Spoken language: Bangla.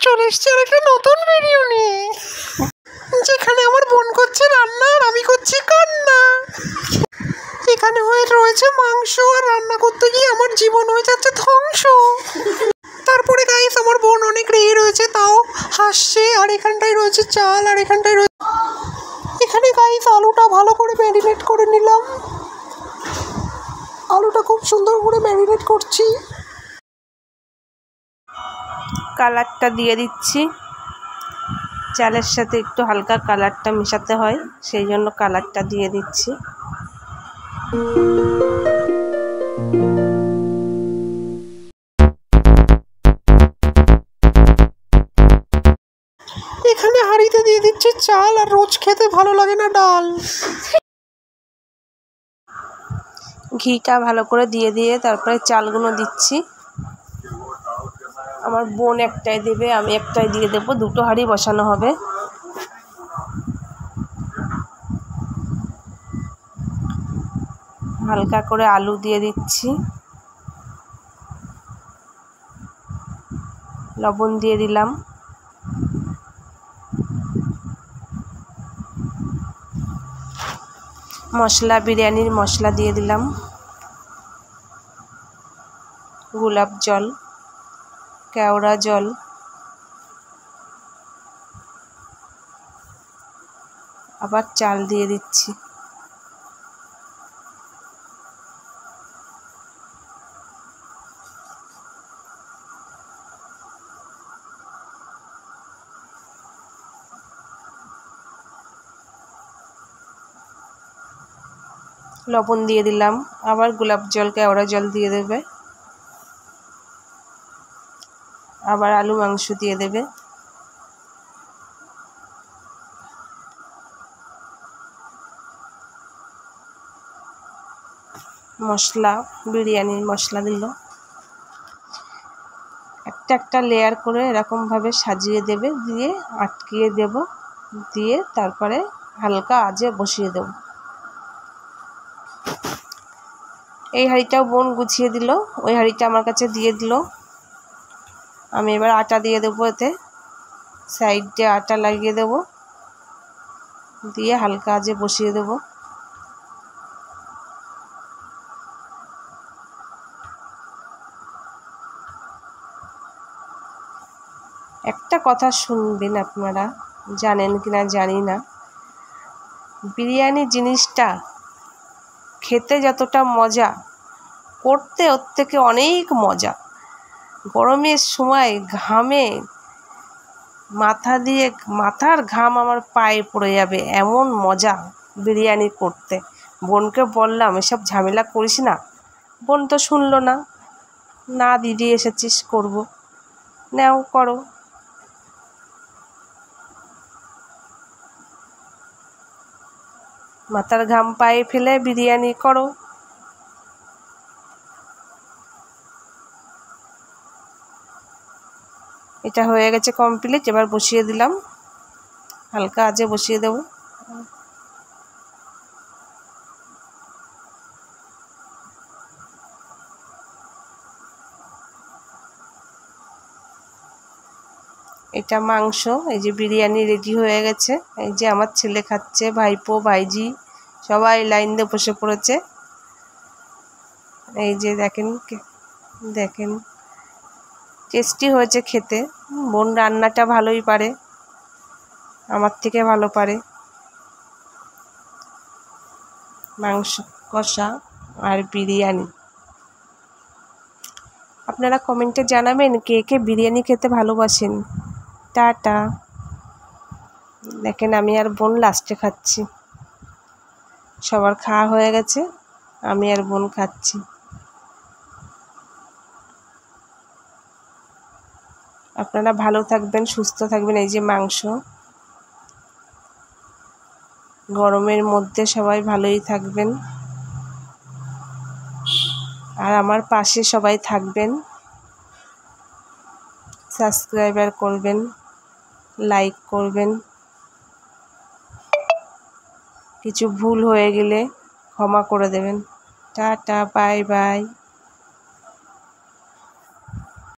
চলে এসেছি আর একটা নতুন ভিডিও নিয়ে, যেখানে আমার বোন করছে রান্না আর আমি করছি কান্না। এখানে হয়ে রয়েছে মাংস, আর রান্না করতে গিয়ে আমার জীবন হয়ে যাচ্ছে ধ্বংস। তারপরে গাইস আমার বোন অনেক রেগে রয়েছে, তাও হাসছে। আর এখানটায় রয়েছে চাল, আর এখানটায় রয়েছে, এখানে গাইস আলুটা ভালো করে ম্যারিনেট করে নিলাম। আলুটা খুব সুন্দর করে ম্যারিনেট করছি। কালারটা দিয়ে দিচ্ছি, চালের সাথে একটু হালকা কালারটা মেশাতে হয়, সেই জন্য কালারটা দিয়ে দিচ্ছি। এখানে হাঁড়িতে দিয়ে দিচ্ছি চাল, আর রোজ খেতে ভালো লাগে না ডাল। ঘিটা ভালো করে দিয়ে তারপরে চালগুলো দিচ্ছি। আমার বোন একটাই দেবে, আমি একটাই দিয়ে দেবো, দুটো হাঁড়ি বসানো হবে। হালকা করে আলু দিয়ে দিচ্ছি, লবণ দিয়ে দিলাম, মশলা, বিরিয়ানির মশলা দিয়ে দিলাম, গোলাপ জল, কেওড়া জল, আবার চাল দিয়ে দিচ্ছি। লবণ দিয়ে দিলাম, আবার গোলাপ জল, কেওড়া জল দিয়ে দেবে, আবার আলু মাংস দিয়ে দেবে। মশলা, বিরিয়ানির মশলা দিল। একটা একটা লেয়ার করে এরকমভাবে সাজিয়ে দেবে, দিয়ে আটকিয়ে দেব, দিয়ে তারপরে হালকা আঁচে বসিয়ে দেব। এই হাঁড়িটাও বোন গুছিয়ে দিল, ওই হাঁড়িটা আমার কাছে দিয়ে দিল। আমি এবার আটা দিয়ে দেবো, এতে সাইড দিয়ে আটা লাগিয়ে দেব, দিয়ে হালকা আঁচে বসিয়ে দেব। একটা কথা শুনবেন, আপনারা জানেন কিনা জানি না, বিরিয়ানি জিনিসটা খেতে যতটা মজা, করতে ওর থেকে অনেক মজা। গরমের সময় ঘামে মাথার ঘাম আমার পায়ে পড়ে যাবে, এমন মজা বিরিয়ানি করতে। বোনকে বললাম এসব ঝামেলা করিস না, বোন তো শুনলো না। না দিদি এসেছিস করব, নাও করো। মাথার ঘাম পায়ে ফেলে বিরিয়ানি করো। এটা হয়ে গেছে কমপ্লিট, এবার বসিয়ে দিলাম, হালকা আঁচে বসিয়ে দেব। এটা মাংস, এই যে বিরিয়ানি রেডি হয়ে গেছে। এই যে আমার ছেলে খাচ্ছে, ভাইপো ভাইজি সবাই লাইন দিয়ে বসে পড়েছে। এই যে দেখেন দেখেন টেস্টি হয়েছে খেতে। বোন রান্নাটা ভালোই পারে, আমার থেকে ভালো পারে। মাংস কষা আর বিরিয়ানি। আপনারা কমেন্টে জানাবেন কে কে বিরিয়ানি খেতে ভালোবাসেন। টাটা। দেখেন আমি আর বোন লাস্টে খাচ্ছি, সবার খাওয়া হয়ে গেছে, আমি আর বোন খাচ্ছি। আপনারা ভালো থাকবেন, সুস্থ থাকবেন। এই যে মাংস, গরমের মধ্যে সবাই ভালোই থাকবেন, আর আমার পাশে সবাই থাকবেন। সাবস্ক্রাইবার করবেন, লাইক করবেন। কিছু ভুল হয়ে গেলে ক্ষমা করে দেবেন। Tata, bye bye.